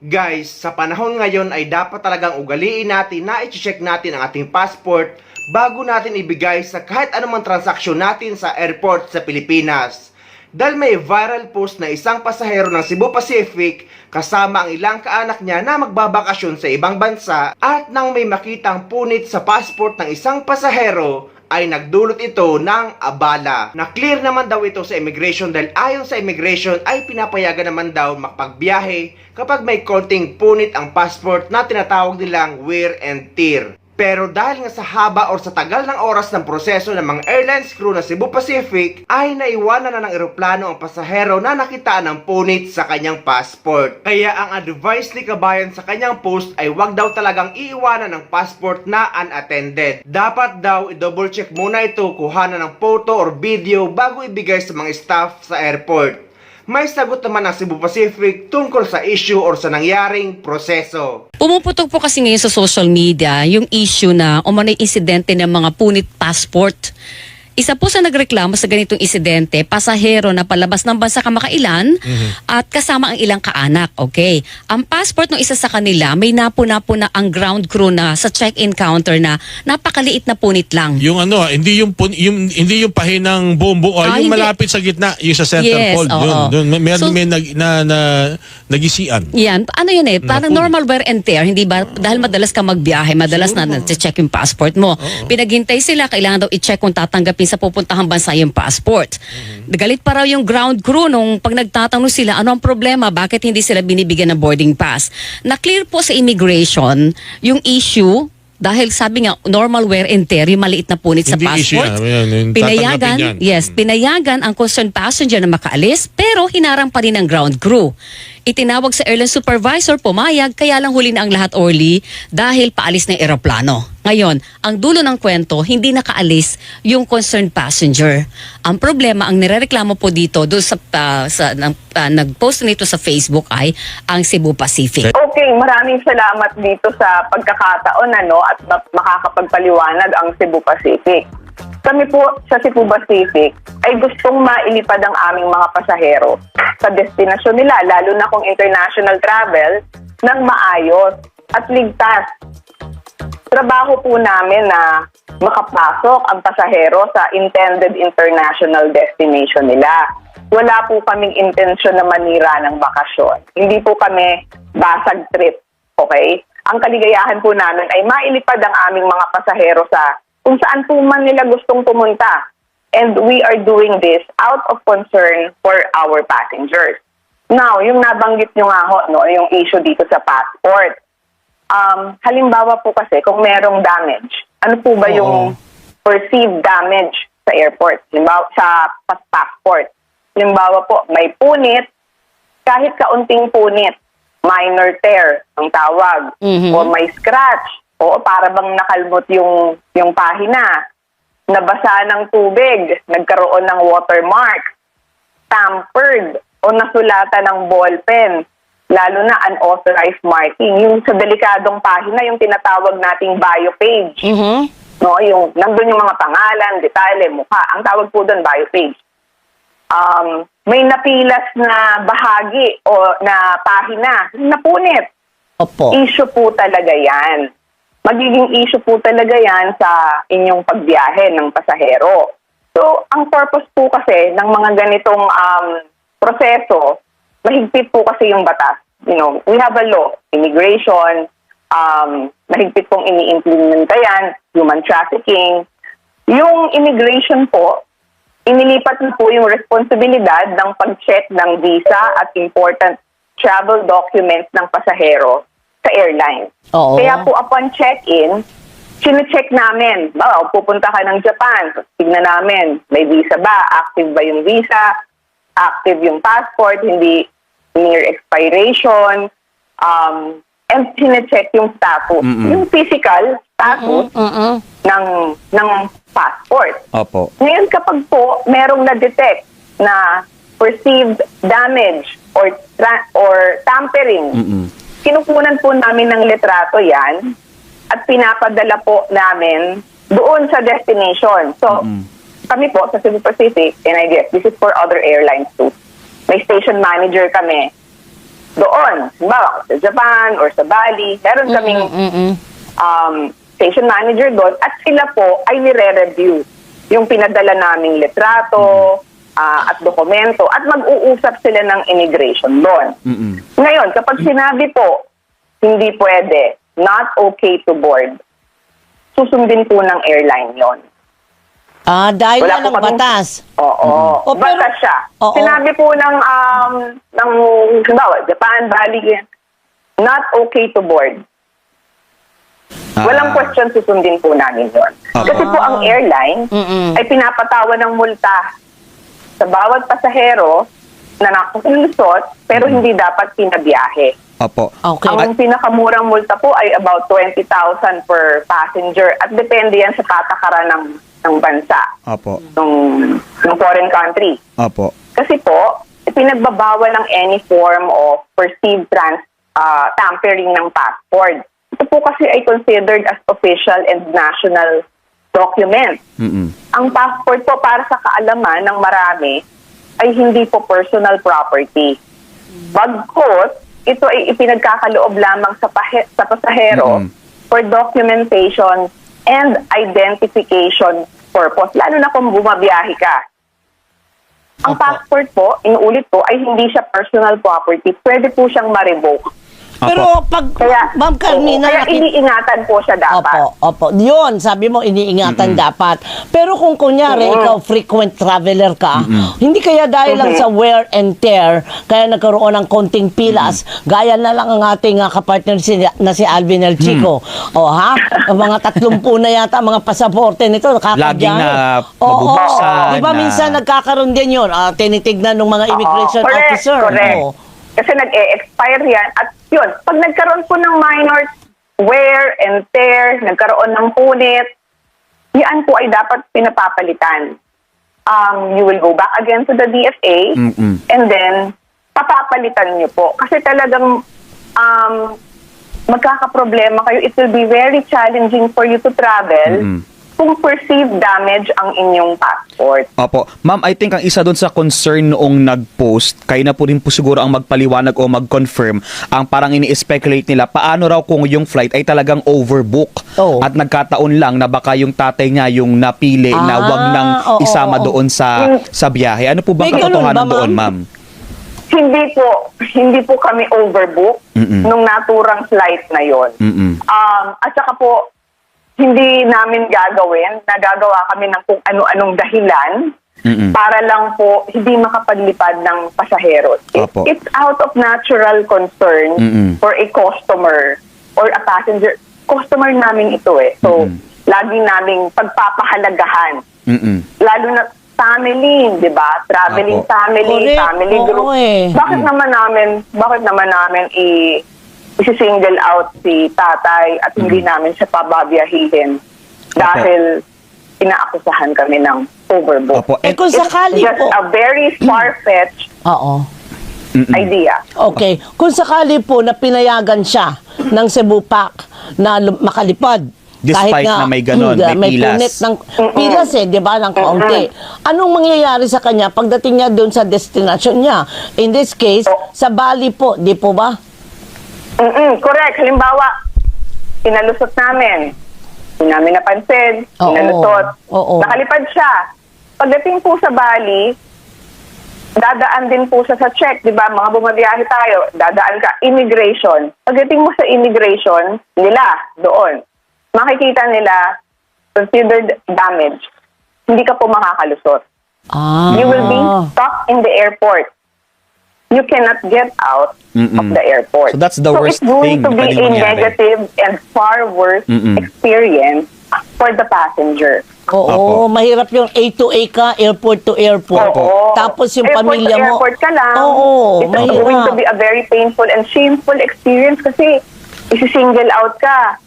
Guys, sa panahon ngayon ay dapat talagang ugaliin natin na i-check natin ang ating passport bago natin ibigay sa kahit anumang transaksyon natin sa airport sa Pilipinas. Dahil may viral post na isang pasahero ng Cebu Pacific kasama ang ilang kaanak niya na magbabakasyon sa ibang bansa at nang may makitang punit sa passport ng isang pasahero ay nagdulot ito ng abala. Na-clear naman daw ito sa immigration dahil ayon sa immigration ay pinapayagan naman daw makapagbiyahe kapag may konting punit ang passport na tinatawag nilang wear and tear. Pero dahil nga sa haba or sa tagal ng oras ng proseso ng mga airlines crew ng Cebu Pacific ay naiwanan na ng eroplano ang pasahero na nakitaan ng punit sa kanyang passport. Kaya ang advice ni Kabayan sa kanyang post ay wag daw talagang iiwanan ng passport na unattended. Dapat daw i-double check muna ito, kuhanan ng photo or video bago ibigay sa mga staff sa airport. May sagot naman ng Cebu Pacific tungkol sa issue or sa nangyaring proseso. Pumuputok po kasi ngayon sa social media yung issue na umano'y insidente ng mga punit passport. Isa po sa nagreklamo sa ganitong insidente, pasahero na palabas ng bansa kamakailan at kasama ang ilang kaanak. Okay. Ang passport ng isa sa kanila may napo-napo na ang ground crew na sa check-in counter na napakaliit na punit lang. Yung ano, hindi yung pahinang bombo o yung hindi. malapit sa gitna, yung sa center Yes, fold. oo. Yun. So, May nagisian. yan, ano yun eh, parang punit. normal wear and tear, hindi ba? Dahil madalas ka magbiyahe, madalas na check yung passport mo. Pinaghintay sila, kailangan daw i-check kung tatanggapin sa pupuntahang bansa yung passport. Galit pa raw yung ground crew nung pag nagtatanong sila, ano ang problema, bakit hindi sila binibigyan ng boarding pass. Na-clear po sa immigration yung issue dahil sabi nga, normal wear and tear, yung maliit na punit sa Hindi issue passport. yan. Yung Pinayagan, tatanggapin yan. pinayagan ang concerned passenger na makaalis, pero hinarang pa rin ng ground crew. Itinawag sa airline supervisor, pumayag, kaya lang huli na ang lahat early dahil paalis na yung eroplano. Ngayon, ang dulo ng kwento, hindi nakaalis yung concerned passenger. Ang problema, ang nirereklamo po dito, doon nag-post nito sa Facebook ay ang Cebu Pacific. Okay, maraming salamat dito sa pagkakataon at makakapagpaliwanag ang Cebu Pacific. Kami po sa Cebu Pacific ay gustong mailipad ang aming mga pasahero sa destinasyon nila, lalo na kung international travel, ng maayos at ligtas. Trabaho po namin na makapasok ang pasahero sa intended international destination nila. Wala po kaming intensyon na manira ng bakasyon. Hindi po kami basag trip, okay? Ang kaligayahan po namin ay mailipad ang aming mga pasahero sa kung saan po man nila gustong pumunta. And we are doing this out of concern for our passengers. Now, yung nabanggit nyo nga yung issue dito sa passport. Halimbawa po kasi kung merong damage, ano po ba yung perceived damage sa airport? Halimbawa, sa passport. Halimbawa po, may punit, kahit kaunting punit, minor tear ang tawag, o may scratch, o para bang nakalmot yung pahina, nabasa ng tubig, nagkaroon ng watermark, tampered, o nasulatan ng ballpen, lalo na unauthorized marking. Yung sa delikadong pahina, yung tinatawag nating bio page. Yung nandun yung mga pangalan, detalye, mukha. Ang tawag po doon, bio page. May napilas na bahagi o na pahina, napunit. Opo. Issue po talaga yan. Magiging issue po talaga yan sa inyong pagbiyahe ng pasahero. So, ang purpose po kasi ng mga ganitong proseso, mahigpit po kasi yung batas. We have a law, immigration, mahigpit pong ini-implementa yan, human trafficking. Yung immigration po, inilipat na po yung responsibilidad ng pag-check ng visa at important travel documents ng pasahero sa airline. Oo. Kaya po upon check-in, sine-check namin. Pupunta ka ng Japan, tignan namin, may visa ba? Active ba yung visa? Active yung passport? Hindi near expiration? And sine-check yung status. Yung physical status ng passport. Opo. Ngayon kapag po merong na-detect na perceived damage or tampering, kinukunan po namin ng litrato yan at pinapadala po namin doon sa destination. So, kami po sa Cebu Pacific, and I guess this is for other airlines too, may station manager kami doon. Halimbawa, sa Japan or sa Bali, meron kaming station manager doon at sila po ay nire-review yung pinadala naming litrato at dokumento at mag-uusap sila ng immigration doon. Ngayon, kapag sinabi po, hindi pwede, not okay to board, susundin po ng airline yon. Dahil Wala na po ng kaming- batas. Oo. O, pero- Batas siya. Oo. Sinabi po ng halimbawa, Japan, Bali, not okay to board. Walang question, susundin po namin yun. Kasi po ang airline ay pinapatawa ng multa sa bawat pasahero na nakalusot pero hindi dapat pinabiyahe. Opo. Okay. Ang pinakamurang multa po ay about 20,000 per passenger at depende yan sa patakaran ng bansa, Opo. ng foreign country. Opo. Kasi po, pinagbabawal ng any form of perceived tampering ng passport. Ito po kasi ay considered as official and national document. Ang passport po, para sa kaalaman ng marami, ay hindi po personal property. Bagkus, ito ay ipinagkakaloob lamang sa pasahero for documentation and identification purpose, lalo na kung bumabiyahe ka. Ang passport po, inuulit po, ay hindi siya personal property. Pwede po siyang ma-revoke. Pero pag, Kaya, Ma'am Carmina, kaya iniingatan po siya dapat. Opo. Yun, sabi mo, iniingatan dapat. Pero kung kunyari, ikaw frequent traveler ka, hindi kaya dahil lang sa wear and tear, kaya nagkaroon ng konting pilas, gaya na lang ang ating kapartner na si Alvin El Chico. Ang mga 30 na yata, mga pasaporte nito, nakakabyahe. Laging na Oo. mabubuksan Di ba na- minsan nagkakaroon din yun? Tinitignan ng mga immigration Correct, officer. correct. Oo. Kasi nag-e-expire yan. At yun, pag nagkaroon po ng minor wear and tear, nagkaroon ng punit, yan po ay dapat pinapapalitan. You will go back again to the DFA and then papapalitan niyo po. Kasi talagang magkakaproblema kayo. It will be very challenging for you to travel kung perceived damage ang inyong passport. Opo. Ma'am, I think ang isa doon sa concern noong nag-post, kayo na po rin po siguro ang magpaliwanag o mag-confirm, ang parang ini-speculate nila, paano raw kung yung flight ay talagang overbook at nagkataon lang na baka yung tatay niya yung napili na wag nang isama doon sa biyahe. Ano po ba May ang ganun katotohanan ba, ma'am? doon, ma'am? Hindi po kami overbook nung naturang flight na yon. At saka po, hindi namin nagagawa kami ng kung ano-anong dahilan para lang po hindi makapaglipad ng pasahero. Opo. It's out of natural concern for a customer or a passenger. Customer namin ito eh. So, lagi naming pagpapahalagahan. Lalo na family, di ba? Traveling Opo. family, Correct. family group. Oo eh. Bakit naman namin isi-single out si tatay at hindi namin siya pababiyahihin dahil inaakusahan kami ng overbook. Opo. Kung It's sakali just po. a very far-fetched Oo. idea. Okay. Kung sakali po na pinayagan siya ng Cebu PAC na makalipad, Despite na may ganon, may pilas. punit ng pilas di ba, ng kaunti. Anong mangyayari sa kanya pagdating niya doon sa destination niya? In this case, sa Bali po, di po ba? Correct. Halimbawa, pinalusot namin. Hindi namin napansin. Oo. Pinalusot. Oo. Nakalipad siya. Pagdating po sa Bali, dadaan din po siya sa check, di ba? Mga bumabiyahe tayo, dadaan ka, immigration. Pagdating mo sa immigration, nila, doon, makikita nila, considered damage. Hindi ka po makakalusot. You will be stuck in the airport. You cannot get out of the airport. So that's the worst it's going thing to be pwedeng a mangyari. negative and far worse experience for the passenger. Oo, mahirap yung A to A ka, airport to airport. Oo. Tapos yung Airport pamilya to mo. airport ka lang. Oo, It's going to be a very painful and shameful experience kasi isi-single out ka.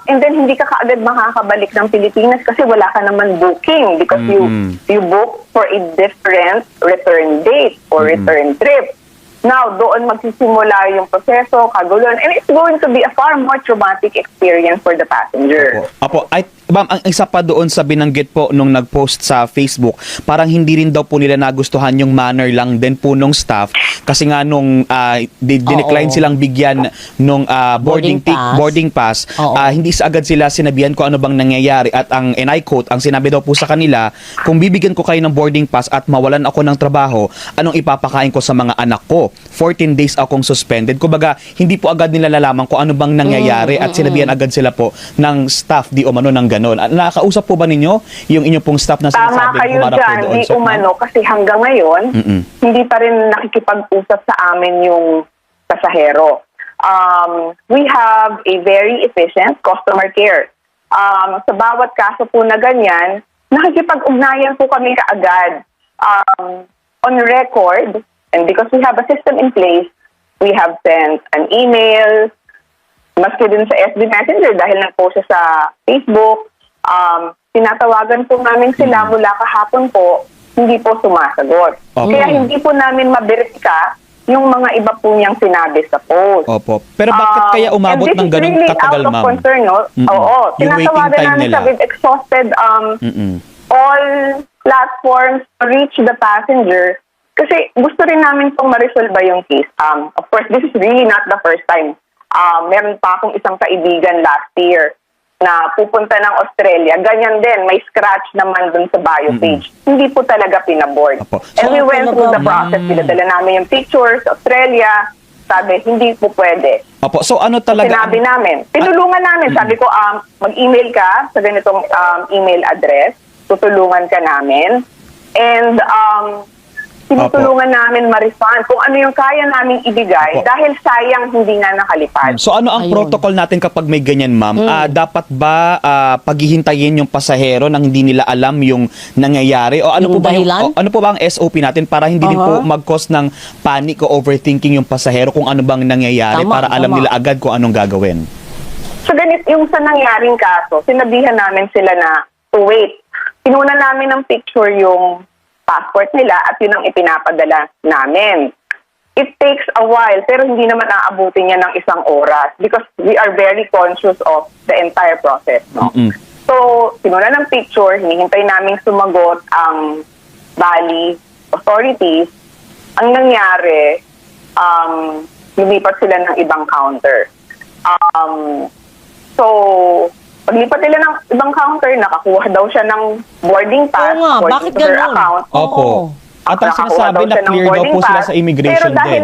And then hindi ka kaagad makakabalik ng Pilipinas kasi wala ka naman booking because you book for a different return date or return trip. Now, doon magsisimula yung proseso, kaguluhan, and it's going to be a far more traumatic experience for the passenger. Opo. Ma'am, ang isa pa doon sa binanggit po nung nag-post sa Facebook, parang hindi rin daw po nila nagustuhan yung manner lang din po nung staff kasi nga nung dinecline Oo. silang bigyan nung boarding pass, Oo. hindi sa agad sila sinabihan ko ano bang nangyayari at and I quote, ang sinabi daw po sa kanila, kung bibigyan ko kayo ng boarding pass at mawalan ako ng trabaho, anong ipapakain ko sa mga anak ko? 14 days akong suspended. Kumbaga, hindi po agad nila lalaman kung ano bang nangyayari at sinabihan agad sila po ng staff di umano ng ganon. Nakakausap po ba ninyo yung inyong pong staff na Tama sinasabing kayo humarap po dyan, doon di sa umano, kasi hanggang ngayon, Mm-mm. hindi pa rin nakikipag-usap sa amin yung pasahero. We have a very efficient customer care. Sa bawat kaso po na ganyan, nakikipag-ugnayan po kami kaagad. On record, and because we have a system in place, we have sent an email, maski din sa FB Messenger dahil nag-post siya sa Facebook. Tinatawagan po namin sila mula kahapon po, hindi po sumasagot. Okay. Kaya hindi po namin maberipika yung mga iba po niyang sinabi sa post. Opo. Pero bakit kaya umabot and this ng is ganun really katagal, out of ma'am? concern, no? Mm-mm. Oo. Yung waiting Tinatawagan time namin nila. siya, we've exhausted Mm-mm. all platforms to reach the passenger kasi gusto rin namin pong ma-resolve yung case. Of course, this is really not the first time. Meron pa akong isang kaibigan last year na pupunta ng Australia. Ganyan din, may scratch naman dun sa bio page. Hindi po talaga pinaboard. Opo. And we went through the talaga, process. Pinadala namin yung pictures, Australia. Sabi, hindi po pwede. Opo. So ano talaga? Sinabi namin. Tinulungan namin. Sabi ko, mag-email ka sa ganitong email address. Tutulungan ka namin. And tinutulungan namin ma-refund kung ano yung kaya namin ibigay Opo. dahil sayang hindi na nakalipad. So ano ang Ayun. protocol natin kapag may ganyan, ma'am? Dapat ba paghihintayin yung pasahero nang hindi nila alam yung nangyayari? O ano Yung po ba dahilan? ano po ba ang SOP natin para hindi din po mag-cause ng panic o overthinking yung pasahero kung ano bang nangyayari Tama, para alam tama. nila agad kung anong gagawin? So ganit yung sa nangyaring kaso, sinabihan namin sila na to wait. Inuna namin ng picture yung passport nila at yun ang ipinapadala namin. It takes a while pero hindi naman aabutin niya ng isang oras because we are very conscious of the entire process. No? Mm-mm. So, sinuna ng picture, hinihintay namin sumagot ang Bali authorities. Ang nangyari, lumipat sila ng ibang counter. So, paglipat nila ng ibang counter, nakakuha daw siya ng boarding pass. Oo nga, according bakit to her ganun? account. Opo. At ang Nakakuha sinasabi daw na siya ng clear daw boarding po sila pass. sa immigration din.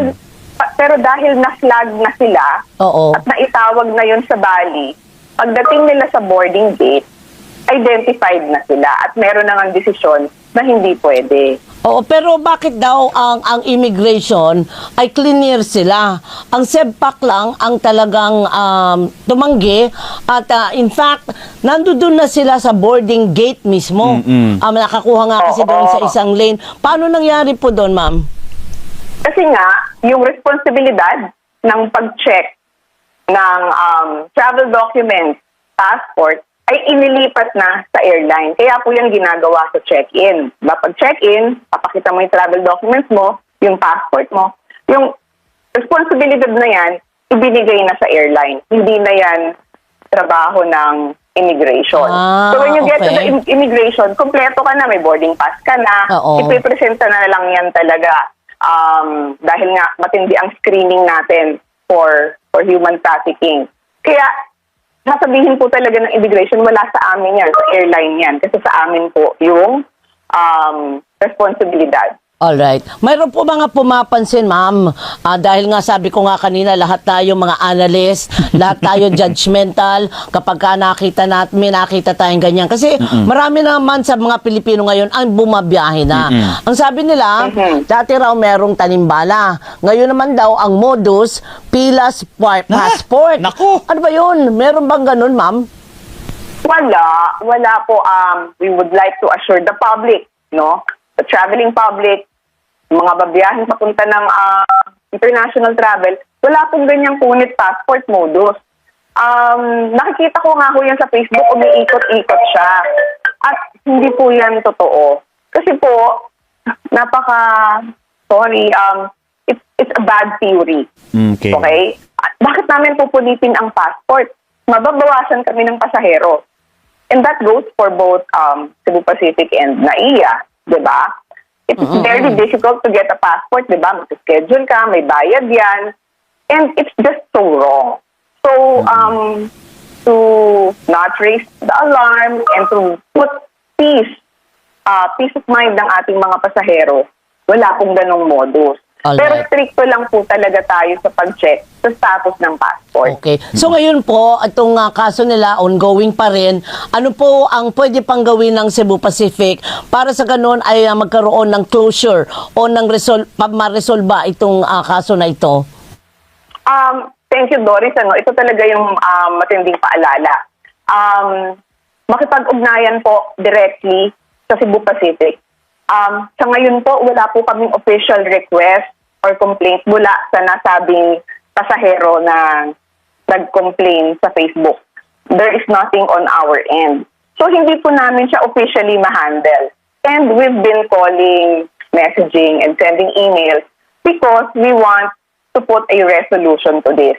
Pero dahil na-flag na sila Oo. at naitawag na yun sa Bali, pagdating nila sa boarding gate, identified na sila at meron na ng desisyon na hindi pwede. Oo, pero bakit daw ang immigration ay clear sila? Ang SEBPAC lang ang talagang tumanggi at in fact, nandoon na sila sa boarding gate mismo. Nakakuha nga kasi doon sa isang lane. Paano nangyari po doon, ma'am? Kasi nga, yung responsibilidad ng pag-check ng travel documents, passport, ay inilipat na sa airline. Kaya po yan ginagawa sa check-in. Pag check-in, papakita mo yung travel documents mo, yung passport mo. Yung responsibilidad na yan, ibinigay na sa airline. Hindi na yan trabaho ng immigration. So when you get to the immigration, kompleto ka na, may boarding pass ka na, Oo. ipipresenta na lang yan talaga. Dahil nga matindi ang screening natin for human trafficking. Kaya sasabihin po talaga ng immigration, wala sa amin yan, sa airline yan. Kasi sa amin po yung responsibilidad. Alright. Mayroon po mga pumapansin, ma'am. Dahil nga sabi ko nga kanina, lahat tayo mga analyst, lahat tayo judgmental kapag ka nakita tayong ganyan. Kasi marami naman sa mga Pilipino ngayon ang bumabiyahe na. Ang sabi nila, dati raw merong tanimbala. Ngayon naman daw ang modus, pilas passport. Naku! Ano ba yun? Meron bang ganun, ma'am? Wala po. We would like to assure the public, no? The traveling public, mga babiyahin papunta ng international travel, wala pong ganyang punit passport modus. Nakikita ko nga ho yan sa Facebook, umiikot-ikot siya. At hindi po yan totoo. Kasi po, it's a bad theory. Okay. Okay? Bakit namin pupunitin ang passport? Mababawasan kami ng pasahero. And that goes for both Cebu Pacific and NAIA, di ba? It's very difficult to get a passport, di ba? Mag-schedule ka, may bayad yan. And it's just so wrong. So, to not raise the alarm and to put peace of mind ng ating mga pasahero, wala pong ganong modus. Alright. Pero stricto lang po talaga tayo sa pag-check sa status ng passport. Okay. So ngayon po, itong kaso nila ongoing pa rin. Ano po ang pwede pang gawin ng Cebu Pacific para sa ganun ay magkaroon ng closure o ng ma-resolba itong kaso na ito? Thank you, Doris. Ito talaga yung matinding paalala. Makipag-ugnayan po directly sa Cebu Pacific. Sa ngayon po, wala po kaming official request or complaint mula sa nasabing pasahero na nag-complain sa Facebook. There is nothing on our end. So, hindi po namin siya officially ma-handle. And we've been calling, messaging, and sending emails because we want to put a resolution to this.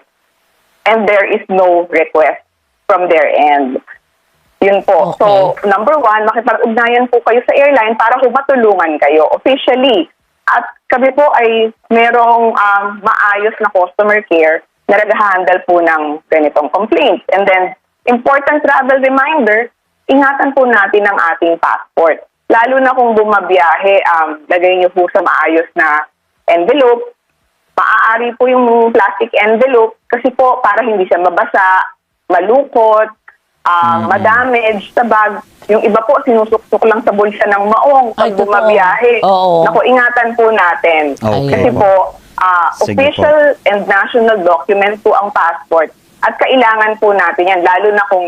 And there is no request from their end. Yun po. Okay. So, number one, makipag-ugnayan po kayo sa airline para matulungan kayo officially. At kami po ay merong maayos na customer care na nag-handle po ng ganitong complaints. And then, important travel reminder, ingatan po natin ang ating passport. Lalo na kung bumabiyahe, lagay niyo po sa maayos na envelope. Maaari po yung plastic envelope kasi po para hindi siya mabasa, malukot, madamage sa bag. Yung iba po, sinusuksok lang sa bulsa ng maong pag Ay, totoo. bumabiyahe. Oo. Naku, ingatan po natin. Okay. Kasi po, Sige official and national document po ang passport. At kailangan po natin yan, lalo na kung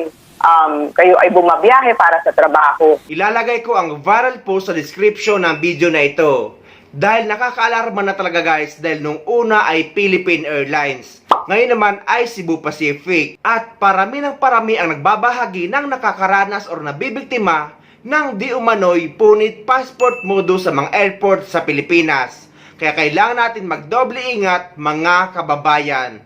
kayo ay bumabiyahe para sa trabaho. Ilalagay ko ang viral post sa description ng video na ito. Dahil nakakaalarma na talaga guys dahil nung una ay Philippine Airlines. Ngayon naman ay Cebu Pacific. At parami ng parami ang nagbabahagi ng nakakaranas o nabibiktima ng di umano'y punit passport modus sa mga airport sa Pilipinas. Kaya kailangan natin magdoble ingat mga kababayan.